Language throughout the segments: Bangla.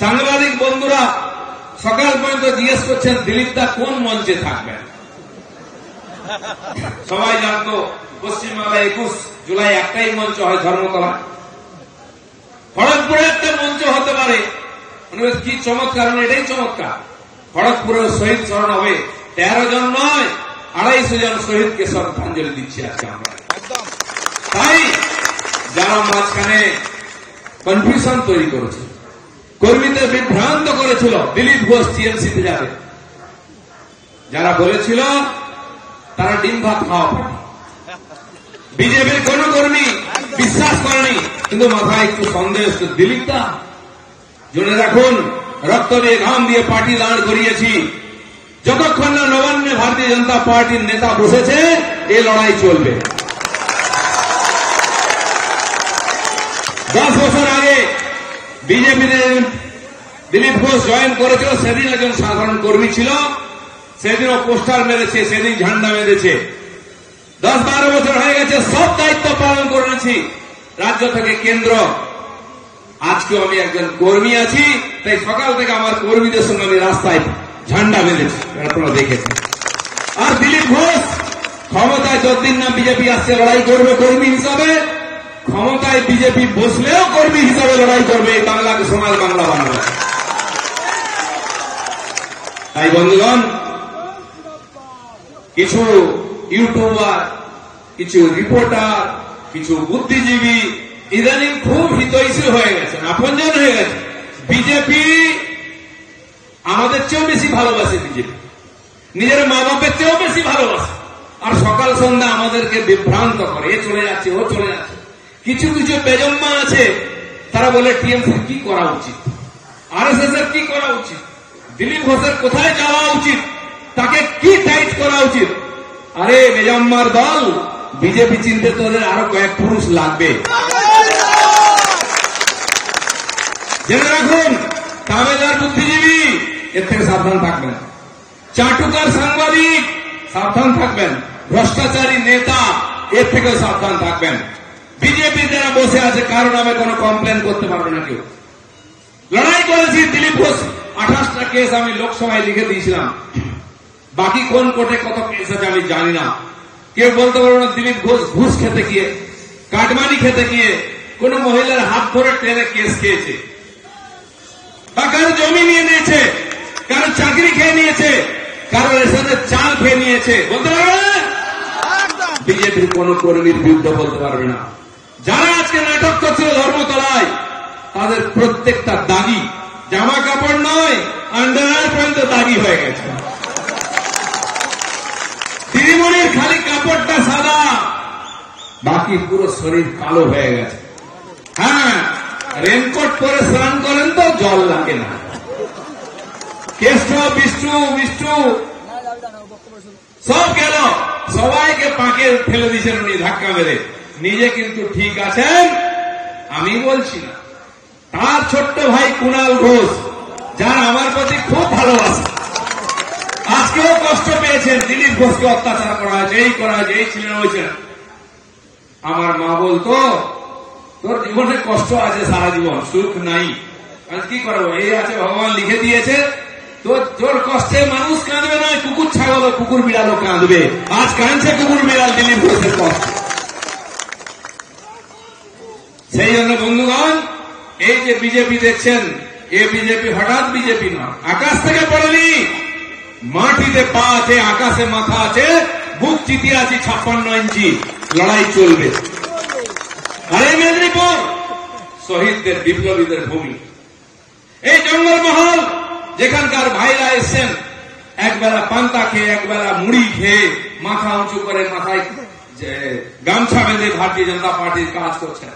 সাংবাদিক বন্ধুরা সকাল পর্যন্ত জিজ্ঞেস করছেন দিলীপ দা কোন মঞ্চে থাকবেন। সবাই জানতো পশ্চিমবাংলায় 21 জুলাই একটাই মঞ্চ হয়, ধর্মতলা। খড়গপুরে একটা মঞ্চ হতে পারে, কি চমৎকার, এটাই চমৎকার। খড়গপুরেও শহীদ স্মরণ হবে, 13 জন নয় 250 জন শহীদকে শ্রদ্ধাঞ্জলি দিচ্ছি আজকে আমরা। তাই যারা মাঝখানে কনফিউশন তৈরি করেছে, কর্মীদের বিভ্রান্ত করেছিল দিলীপ ঘোষ টিএমসিতে যাবে, যারা বলেছিল তারা ডিম ভাত খাওয়া পারে। বিজেপির কোন কর্মী বিশ্বাস করেনি, কিন্তু মাথায় একটু সন্দেহ। দিলীপ দা জেনে রাখুন, রক্ত দিয়ে ঘাম দিয়ে পার্টি দাঁড় করিয়েছি, যতক্ষণ না নবান্নে ভারতীয় জনতা পার্টির নেতা বসেছে এই লড়াই চলবে। 10 বছর আগে বিজেপিতে দিলীপ ঘোষ জয়েন করেছিল, সেদিন একজন সাধারণ কর্মী ছিল, সেদিনও পোস্টার মেরেছে, সেদিন ঝান্ডা মেরেছে। 10-12 বছর হয়ে গেছে, সব দায়িত্ব পালন করেছি রাজ্য থেকে কেন্দ্র। আজকেও আমি একজন কর্মী আছি, তাই সকাল থেকে আমার কর্মীদের সঙ্গে আমি রাস্তায় ঝান্ডা বেঁধেছি, আপনারা দেখেছেন। আর দিলীপ ঘোষ ক্ষমতায় যতদিন না বিজেপি আসছে লড়াই করবে কর্মী হিসাবে, ক্ষমতায় বিজেপি বসলেও কর্মী হিসাবে লড়াই করবে এই বাংলাকে সোনার বাংলা বানাবে। তাই বন্ধুগণ, কিছু ইউটিউবার, কিছু রিপোর্টার, কিছু বুদ্ধিজীবী ইদানিং খুব হিতৈষী হয়ে গেছেন, আপনজন হয়ে গেছে। বিজেপি আমাদের চেয়েও বেশি ভালোবাসে, বিজেপি নিজের মা বাপের চেয়েও বেশি ভালোবাসে, আর সকাল সন্ধ্যা আমাদেরকে বিভ্রান্ত করে, এ চলে যাচ্ছে ও চলে যাচ্ছে। কিছু কিছু বেজম্মা আছে, তারা বলে টিএমসি কি করা উচিত, আরএসএস এর কি করা উচিত, দিলীপ ঘোষের কোথায় যাওয়া উচিত, তাকে কি টাইট করা উচিত। আরে বেজম্মার দল, বিজেপি চিনতে তোদের আরো কয়েক পুরুষ লাগবে। জেনে রাখুন, তাবেদার বুদ্ধিজীবী এর থেকে সাবধান থাকবেন, চাটুকার সাংবাদিক সাবধান থাকবেন, ভ্রষ্টাচারী নেতা এর থেকেও সাবধান থাকবেন। বিজেপি যারা বসে আছে কারো নামে কোনো কমপ্লেন করতে পারবে না কেউ। লড়াই করেছি দিলীপ ঘোষ, 28টা কেস আমি লোকসভায় লিখে দিয়েছিলাম, বাকি কোন কোর্টে কত কেস আছে আমি জানি না। কেউ বলতে পারবে না দিলীপ ঘোষ ঘুষ খেতে গিয়ে, কাটমানি খেতে গিয়ে, কোন মহিলার হাত ধরে টেনে কেস খেয়েছে, বা কারো জমি নিয়ে নিয়েছে, কারো চাকরি খেয়ে নিয়েছে, কারো রেশনের চাল খেয়ে নিয়েছে, বলতে পারবে না। বিজেপির কোন কর্মীর বিরুদ্ধে বলতে পারবে না। যারা আজকে নাটক করছিল ধর্মতলায়, তাদের প্রত্যেকটা দাগি, জামা কাপড় নয় আন্ডারওয়্যার পর্যন্ত দাগি হয়ে গেছে। দিদিমণির খালি কাপড়টা সাদা, বাকি পুরো শরীর কালো হয়ে গেছে। হ্যাঁ, রেনকোট পরে স্নান করেন তো জল লাগে না। কেষ্ট বিষ্ণু বিষ্ণু সব গেল, সবাইকে পাকে ফেলে দিয়েছেন উনি ধাক্কা মেরে। নিজে কিন্তু ঠিক আছেন আমি বলছি না। তার ছোট্ট ভাই কুণাল ঘোষ, যার আমার প্রতি খুব ভালোবাসে, আজকেও কষ্ট পেয়েছেন, দিলীপ ঘোষকে অত্যাচার করা হয়েছে, এই করা হয়েছে, এই ছিলেন ওই ছিলেন। আমার মা বলতো তোর জীবনে কষ্ট আছে, সারা জীবন সুখ নাই, কি করবো, এই আছে ভগবান লিখে দিয়েছে, তোর কষ্টে মানুষ কাঁদবে না, কুকুর ছাগল কুকুর বিড়ালও কাঁদবে। আজ কাঁদছে কুকুর বিড়াল দিলীপ ঘোষের কষ্ট। সেই জন্য বন্ধুগণ, এই যে বিজেপি দেখছেন, এ বিজেপি হঠাৎ বিজেপি নয়, আকাশ থেকে পড়েনি, মাটিতে পা আছে, আকাশে মাথা আছে, বুক চিতিয়ে আছি 56 ইঞ্চি, লড়াই চলবে। আর এই মেদিনীপুর শহীদদের বিপ্লবীদের ভূমি, এই জঙ্গলমহল যেখানকার ভাইরা এসছেন একবেলা পান্তা খেয়ে, একবেলা মুড়ি খেয়ে, মাথা উঁচু করে মাথায় গামছা বেঁধে ভারতীয় জনতা পার্টির কাজ করছেন।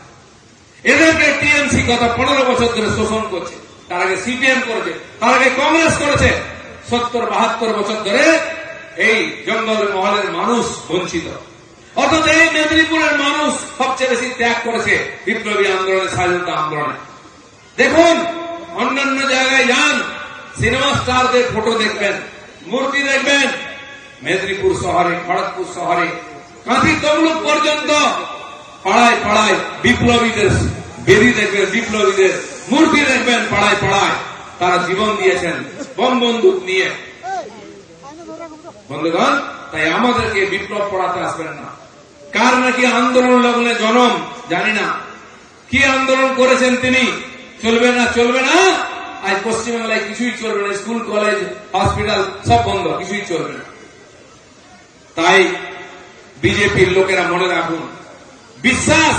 এদেরকে টিএমসি গত 15 বছর ধরে শোষণ করছে, তার আগে সিপিএম করেছে, তার আগে কংগ্রেস করেছে। 70-72 বছর ধরে এই জঙ্গল মহলের মানুষ বঞ্চিত। অথচ এই মেদিনীপুরের মানুষ সবচেয়ে বেশি ত্যাগ করেছে বিপ্লবী আন্দোলনে, স্বাধীনতা আন্দোলনে। দেখুন, অন্যান্য জায়গায় যান, সিনেমা স্টারদের ফটো দেখবেন, মূর্তি দেখবেন, মেদিনীপুর শহরে, খড়গপুর শহরে, কাঁথি তমলুক পর্যন্ত পাড়ায় পাড়ায় বিপ্লবীদের বেদি দেখবেন, বিপ্লবীদের মূর্তি দেখবেন পাড়ায় পাড়ায়। তারা জীবন দিয়েছেন বম বন্দুক নিয়ে। বন্ধুগণ, তাই আমাদেরকে বিপ্লব পড়াতে আসবেন না। কার নাকি আন্দোলন লগ্নে জনম জানি না, কি আন্দোলন করেছেন তিনি, চলবে না চলবে না। আজ পশ্চিমবাংলায় কিছুই চলবে না, স্কুল কলেজ হসপিটাল সব বন্ধ, কিছুই চলবে না। তাই বিজেপির লোকেরা মনে রাখুন, বিশ্বাস,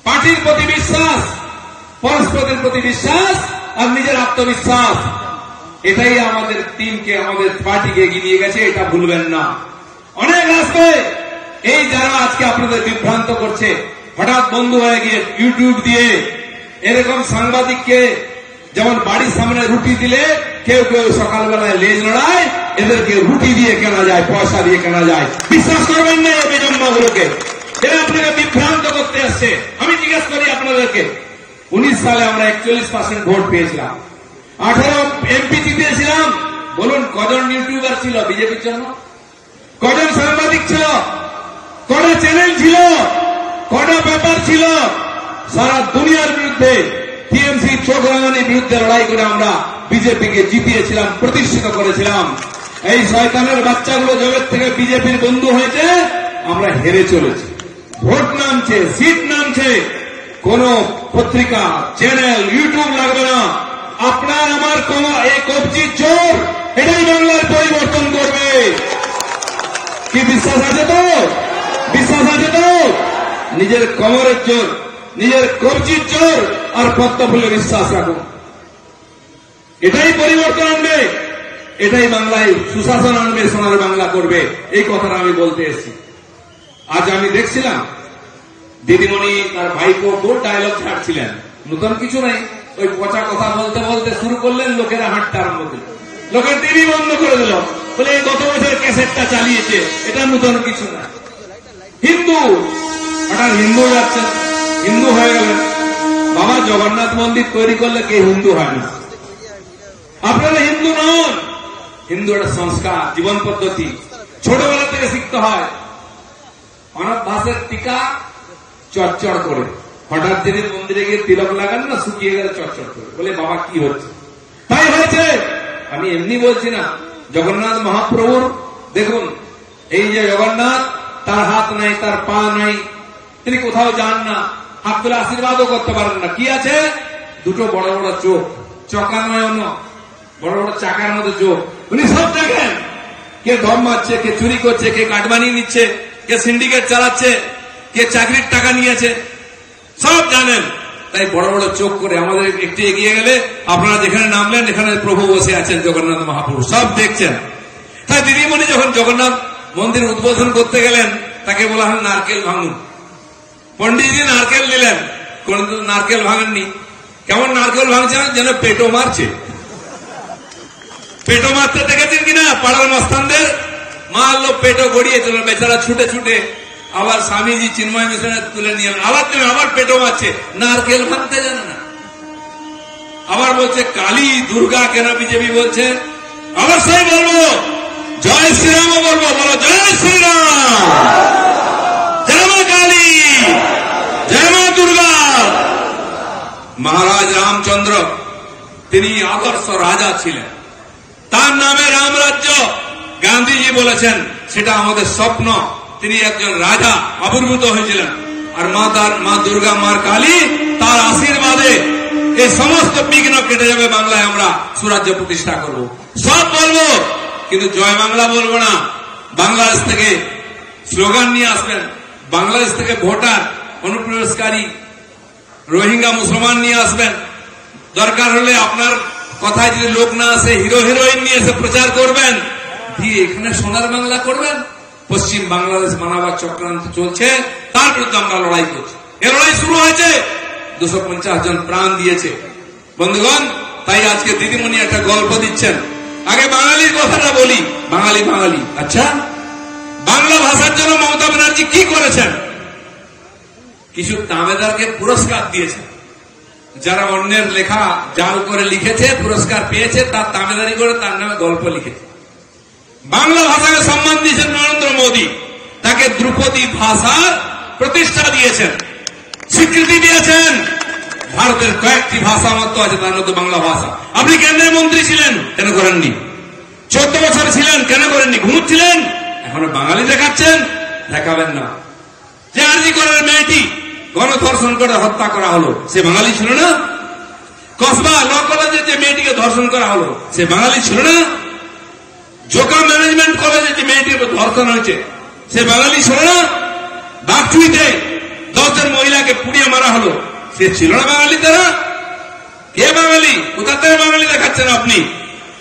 পার্টির প্রতি বিশ্বাস, পরস্পরের প্রতি বিশ্বাস আর নিজের আত্মবিশ্বাস, এটাই আমাদের টিমকে, আমাদের পার্টিকে এগিয়ে নিয়ে গেছে, এটা ভুলবেন না। অনেক আসবে এই যারা আজকে আপনাদের বিভ্রান্ত করছে, হঠাৎ বন্ধু হয়ে গিয়ে ইউটিউব দিয়ে এরকম সাংবাদিককে যেমন বাড়ির সামনে রুটি দিলে কেউ কেউ সকালবেলায় লেজ লড়ায়, এদেরকে রুটি দিয়ে কেনা যায়, পয়সা দিয়ে কেনা যায়। বিশ্বাস করবেন না এই বেজন্মাগুলোকে, এরা আপনাকে বিভ্রান্ত করতে আসছে। আমি জিজ্ঞেস করি আপনাদেরকে, 19 সালে আমরা 41% ভোট পেয়েছিলাম, 18 এমপি জিতেছিলাম। বলুন কজন ইউটিউবার ছিল বিজেপির জন্য? কজন সাংবাদিক ছিল? কটা চ্যানেল ছিল? কটা পেপার ছিল? সারা দুনিয়ার বিরুদ্ধে টিএমসি চোখ রাঙানির বিরুদ্ধে লড়াই করে আমরা বিজেপিকে জিতিয়েছিলাম, প্রতিষ্ঠিত করেছিলাম। এই শয়তানের বাচ্চাগুলো জগৎ থেকে বিজেপির বন্ধু হয়েছে, আমরা হেরে চলেছি। ভোট নামছে, সিট নামছে, কোন পত্রিকা, চ্যানেল, ইউটিউব লাগবে না। আপনার আমার এই কবজির জোর, এটাই বাংলার পরিবর্তন করবে। কি বিশ্বাস আছে তো? বিশ্বাস আছে তো? নিজের কোমরের জোর, নিজের কবজির জোর আর পদ্মফুলে বিশ্বাস রাখুন, এটাই পরিবর্তন আনবে, এটাই বাংলায় সুশাসন আনবে, সোনার বাংলা করবে। এই কথাটা আমি বলতে এসেছি। আজ আমি দেখছিলাম দিদিমণি তার ভাইপো খুব ডায়লগ ছাড়ছিলেন, নতুন কিছু নাই, ওই পচা কথা বলতে বলতে শুরু করলেন, লোকেরা হাঁটতে আরম্ভ করল, লোকের টিভি বন্ধ করে দিল, বলে এই গত বছর ক্যাসেটটা চালিয়েছে, এটা নতুন কিছু না। হিন্দু, হঠাৎ হিন্দু যাচ্ছেন, হিন্দু হয়ে গেলেন। বাবা জগন্নাথ মন্দির তৈরি করলে কে হিন্দু হয় না? আপনারা হিন্দু নন। হিন্দু একটা সংস্কার, জীবন পদ্ধতি, ছোটবেলা থেকে শিখতে হয়। অনাভ্যাসের টিকা চটচড় করে, হঠাৎ যদি মন্দিরে গিয়ে তিলক লাগান না, শুকিয়ে গেলে চটচড় করে, বলে বাবা কি হচ্ছে? তাই হয়েছে। আমি এমনি বলছি না। জগন্নাথ মহাপ্রভুর দেখুন, এই যে জগন্নাথ, তার হাত নাই, তার পা নাই, তিনি কোথাও যান না, হাত তুলে আশীর্বাদও করতে পারেন না। কি আছে? দুটো বড় বড় চোখ, চকানয়ন, বড় বড় চাকার মতো চোখ। উনি সব দেখেন, কে ধর্ম মারছে, কে চুরি করছে, কে কাটমানি নিচ্ছে, কে সিন্ডিকেট চালাচ্ছে, কে চাকরির টাকা নিয়েছে, সব জানেন। তাই বড় বড় চোখ করে আমাদের একটু এগিয়ে গেলে আপনারা যেখানে নামলেন, এখানে প্রভু বসে আছেন, জগন্নাথ মহাপ্রভু, সব দেখছেন। তাই দিদিমণি যখন জগন্নাথ মন্দির উদ্বোধন করতে গেলেন, তাকে বলা হয় নারকেল ভাঙুন। পন্ডিতজি নারকেল দিলেন, কোনদিন নারকেল ভাঙেননি। কেমন নারকেল ভাঙছেন? যেন পেটো মারছে। পেটো মারতে দেখেছেন কিনা পাড়ার মস্তানদের? মারলো, পেটো গড়িয়ে চলো, বেচারা ছুটে ছুটে আবার স্বামীজি চিন্ময় মিশনে তুলে নিয়ে আবার পেটো মারছে, নারকেল ভাঙতে জানে না। আবার বলছে কালী দুর্গা, কেন বিজেপি বলছে? অবশ্যই বলবো, জয় শ্রীরামও বলবো, বলো জয় শ্রীরাম, জয় মা কালী, জয় মা দুর্গা। মহারাজ রামচন্দ্র, তিনি আদর্শ রাজা ছিলেন, তার নামে রামরাজ্য। গান্ধীজি বলেছেন সেটা আমাদের স্বপ্ন। তিনি একজন রাজা আবির্ভূত হয়েছিলেন, আর মা দুর্গা, মা কালী, তার আশীর্বাদে এই সমস্ত বিঘ্ন কেটে যাবে। বাংলায় আমরা সুরাজ্য প্রতিষ্ঠা করব, সব বলবো, কিন্তু জয় বাংলা বলবো না। বাংলাদেশ থেকে স্লোগান নিয়ে আসবেন, বাংলাদেশ থেকে ভোটার, অনুপ্রবেশকারী রোহিঙ্গা মুসলমান নিয়ে আসবেন। দরকার হলে আপনার কথায় যদি লোক না আসে, হিরো হিরোইন নিয়ে এসে প্রচার করবেন, দিয়ে এখানে সোনার বাংলা করবেন। পশ্চিম বাংলাদেশ মানবার চক্রান্ত চলছে, তার বিরুদ্ধে আমরা লড়াই করছি। এ লড়াই শুরু হয়েছে, 250 জন প্রাণ দিয়েছে বন্ধুগণ। তাই আজকে দিদিমণি একটা গল্প দিচ্ছেন। আগে বাঙালির কথাটা বলি, বাঙালি বাঙালি। আচ্ছা, বাংলা ভাষার জন্য মমতা ব্যানার্জি কি করেছেন? কিছু তাবেদারকে পুরস্কার দিয়েছেন, যারা অন্যের লেখা জাল করে লিখেছে, পুরস্কার পেয়েছে, তার তাবেদারি করে তার নামে গল্প লিখেছে। বাংলা ভাষাকে সম্মান দিয়েছেন নরেন্দ্র মোদী, তাকে ধ্রুপদী ভাষার প্রতিষ্ঠা দিয়েছেন, স্বীকৃতি দিয়েছেন। ভারতের কয়েকটি ভাষা মাত্র আছে, তার মধ্যে বাংলা ভাষা। আপনি কেন্দ্রের মন্ত্রী ছিলেন, কেন করেননি? 14 বছর ছিলেন, কেন করেননি? ঘুমুচ্ছিলেন, এখনো বাঙালি দেখাচ্ছেন, দেখাবেন না। যে আরজি করার মেয়েটি গণধর্ষণ করে হত্যা করা হলো, সে বাঙালি ছিল না? কসবা ল কলেজে যে মেয়েটিকে ধর্ষণ করা হলো, সে বাঙালি ছিল না? জোকা ম্যানেজমেন্ট কলেজে যে মেয়েটির ধর্ষণ হয়েছে, সে বাঙালি ছিল না? বাগচুইতে 10 জন মহিলাকে পুড়িয়ে মারা হলো, সে ছিল না বাঙালি? তারা কে বাঙালি? কোথা থেকে বাঙালি দেখাচ্ছেন আপনি?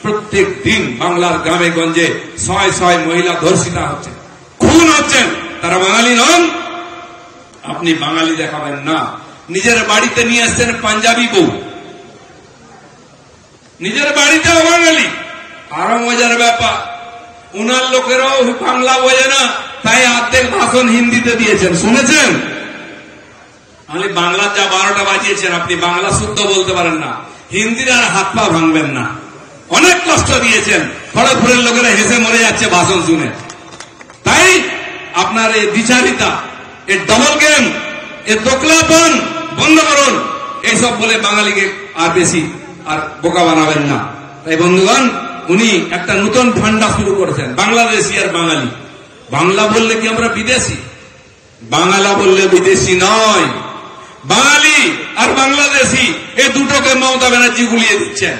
প্রত্যেক দিন বাংলার গ্রামে গঞ্জে 100 মহিলা ধর্ষিতা হচ্ছে, খুন হচ্ছেন, তারা বাঙালি নন? আপনি বাঙালি দেখাবেন না। নিজের বাড়িতে নিয়ে আসছেন পাঞ্জাবি বউ, নিজের বাড়িতেও বাঙালি। আরো মজার ব্যাপার, উনার লোকেরাও বাংলা বোঝে না, তাই অর্ধেক ভাষণ হিন্দিতে দিয়েছেন, শুনেছেন? আমি বাংলা যা 12টা বাজিয়েছেন, আপনি বাংলা শুদ্ধ বলতে পারেন না, হিন্দির আর হাত পা ভাঙবেন না। অনেক কষ্ট দিয়েছেন, খড়গপুরের লোকেরা হেসে মরে যাচ্ছে ভাষণ শুনে। তাই আপনার এই বিচারিতা, এই ডবল গেম, এই দোকলাপন বন্ধ করুন। এইসব বলে বাঙালিকে আর বেশি আর বোকা বানাবেন না। তাই বন্ধুগণ, উনি একটা নতুন ঠান্ডা শুরু করেছেন, বাংলাদেশি আর বাঙালি। বাংলা বললে কি আমরা বিদেশি? বাংলা বললে বিদেশি নয়, বাঙালি আর বাংলাদেশি এই দুটোকে মমতা ব্যানার্জি গুলিয়ে দিচ্ছেন।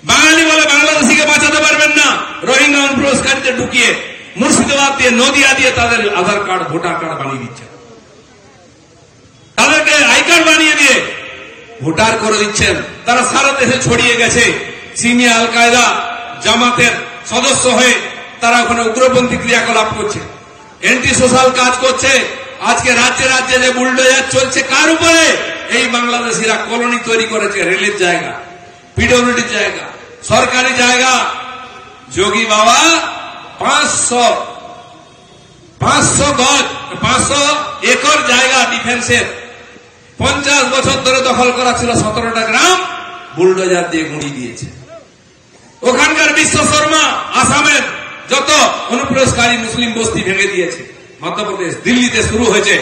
বাঙালি বলে বাংলাদেশিকে বাঁচাতে পারবেন না। রোহিঙ্গা অনুপ্রবেশকারীতে ঢুকিয়ে মুর্শিদাবাদ দিয়ে, নদিয়া দিয়ে তাদের আধার কার্ড, ভোটার কার্ড বানিয়ে দিচ্ছেন, তাদেরকে আই কার্ড বানিয়ে দিয়ে ভোটার করে দিচ্ছেন। তারা সারা দেশে ছড়িয়ে গেছে, সিমিয়া, আল কায়দা, জামাতের সদস্য হয়ে তারা ওখানে উগ্রপন্থী ক্রিয়াকলাপ করছে, এন্টি সোশ্যাল কাজ করছে। আজকে রাজ্যে রাজ্যে যে বুলডোজার চলছে, কার উপরে? এই বাংলাদেশিরা কলোনি তৈরি করেছে, রেলের জায়গা, পিডব্লিউডির জায়গা, সরকারি জায়গা। যোগী বাবা 500 গজ, 500 একর জায়গা ডিফেন্সের 50 বছর ধরে দখল করা ছিল, 17টা গ্রাম বুলডোজার দিয়ে গুঁড়িয়ে দিয়েছে। ওখানকার বিশ্ব শর্মা আসামের যত অনুপ্রবেশকারী মুসলিম বস্তি ভেঙে দিয়েছে। মধ্যপ্রদেশ, দিল্লিতে শুরু হয়েছে,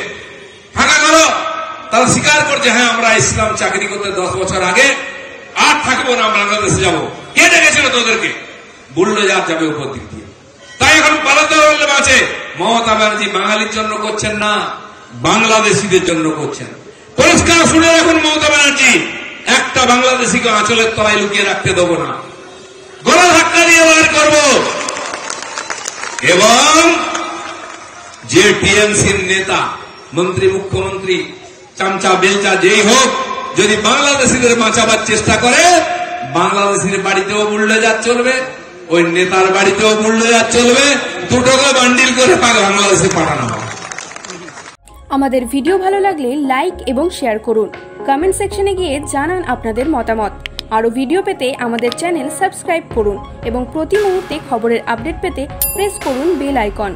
ফাঁকা করো। তারা স্বীকার করছে, হ্যাঁ আমরা ইসলাম চাকরি করতে 10 বছর আগে, আর থাকবো না, বাংলাদেশে যাবো। কে ডেকেছিল তোদেরকে? বুলডোজার যাবে উপর দিক দিয়ে। তাই এখন পালাতে আছে। মমতা ব্যানার্জি বাঙালির জন্য করছেন না, বাংলাদেশিদের জন্য করছেন। পরিষ্কার শুনে রাখুন মমতা ব্যানার্জি, একটা বাংলাদেশিকে আঁচলের তলায় লুকিয়ে রাখতে দেবো না, গলা ধাক্কা দিয়ে বার করব। এবং যে টিএমসির নেতা, মন্ত্রী, মুখ্যমন্ত্রী, চামচা বেলচা যেই হোক, যদি বাংলাদেশিদের বাঁচাবার চেষ্টা করে, বাংলাদেশের বাড়িতেও বুলডোজার চলবে, ওই নেতার বাড়িতেও বুলডোজার চলবে, দুটোকে বান্ডিল করে বাংলাদেশে পাঠানো হবে। আমাদের ভিডিও ভালো লাগলে লাইক এবং শেয়ার করুন, কমেন্ট সেকশনে গিয়ে জানান আপনাদের মতামত। আরও ভিডিও পেতে আমাদের চ্যানেল সাবস্ক্রাইব করুন এবং প্রতি মুহূর্তে খবরের আপডেট পেতে প্রেস করুন বেল আইকন।